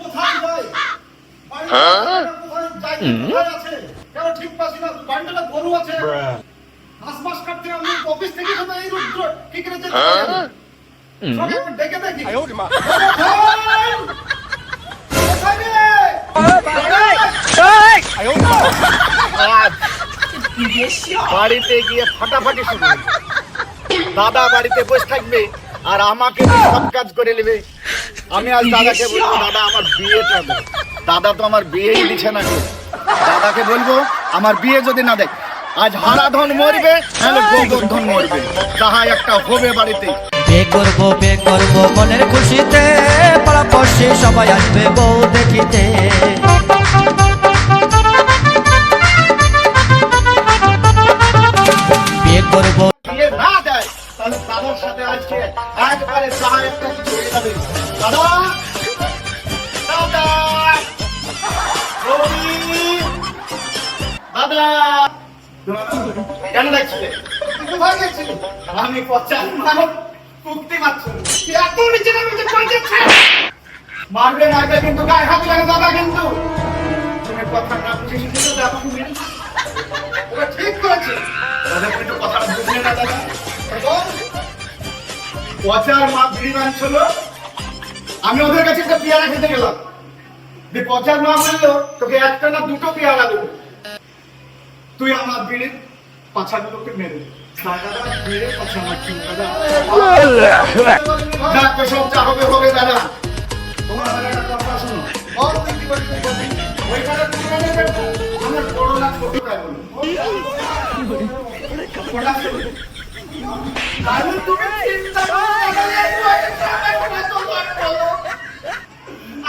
কোথায় যায় আছে কেন ঠিক পাচ্ছি না। বাড়িতে গরু আছে, হাঁস মাস কাটতে আমি অফিস থেকে এই রুদ্র কি করে যেতে সব একটু ডেকে দেখি। বাড়িতে গিয়ে ফাটাফাটি শুরু। দাদা বাড়িতে বসে থাকবে আর আমাকে সব কাজ করে নেবে। আমি আজ দাদাকে বলবো, দাদা আমার বিয়েটা দাও। দাদা তো আমার বিয়েই দিচ্ছে না। দাদাকে বলবো আমার বিয়ে যদি না দেখ, আজ হারাধন মরবে নাহলে গোবর্ধন মরবে, যাহা একটা হবে বাড়িতে। বিয়ে করবো মনের খুশিতে, পাড়াপড়শি সবাই আসবে বউ দেখিতে। বিয়ে করবো না দেয় তাহলে দাদার সাথে আজকে একবারে যাহা একটা কিছু হয়ে যাবে। দাদা দাদা দাদা কেন লাগছিলে? কোথায় গেছিলে? আমি পচার মানুষ মুক্তি মারছো এত নিচে নামে মারবে মারবে কিন্তু গায়ে হাত লাগে দাদা। কিন্তু তুমি কথা না বুঝে কিন্তু দাদা ওরা ঠিক করেছে। দাদা কিন্তু কথাটা বুঝলে না দাদা। পচার মা বিড়ি বাঁধছিল, আমি ওদের কাছে একটা পেয়ারা খেতে গেলাম। যে পচার মা বললো তোকে একটা না দুটো পেয়ারা দেবো, তুই আমার বিড়ির পাছাগুলোকে মেরে সব যা হবে হবে দাদা। তোমার একটা কথা শোনো, আমার বড় না ছোট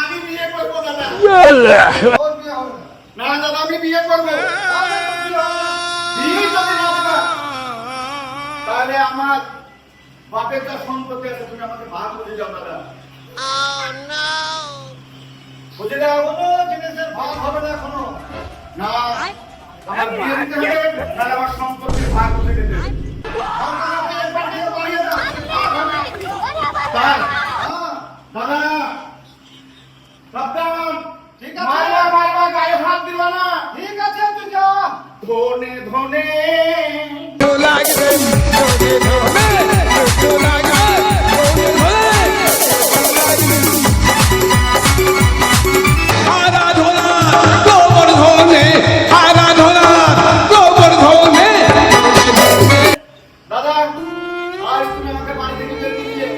আমি বিয়ে করবো দাদা। না দাদা আমি বিয়ে করবো। তাহলে আমার বাপের যা সম্পত্তি আছে তুমি আমাকে ভাগ করে যাও দাদা। বুঝে দেওয়া কোনো জিনিসের ভাগ হবে না এখনো। না আমার বিয়ে দিতে হবে, তাহলে আমার সম্পত্তির ভাগ করে দেবে। দাদা সাবধান, ঠিক আছে মারবা গায়ে হাত দিবা না। ঠিক আছে তুই যা। ধনে ধনে দাদা আজ তুমি আমাকে বাড়ি থেকে বের করে দিলে।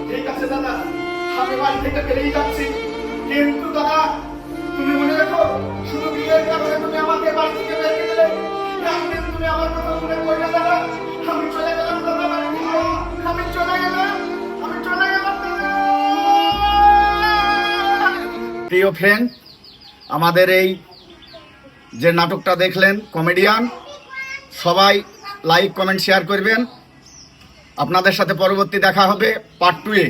ঠিক আছে দাদা আমি বাড়ি থেকে বেরিয়ে যাচ্ছি, কিন্তু দাদা তুমি মনে রাখো শুধু বিয়ের কারণে তুমি আমাকে বাড়ি থেকে বের করে দিলে। একদিন তুমি আমার কথা মনে করলে দাদা। আমি চলে গেলাম দাদা বাড়ি থেকে। আমি চলে গেলাম দাদা। প্রিয় ফ্রেন্ড, আমাদের এই যে নাটকটা দেখলেন কমেডিয়ান, সবাই লাইক কমেন্ট শেয়ার করবেন। আপনাদের সাথে পরবর্তী দেখা হবে পার্ট 2-এ।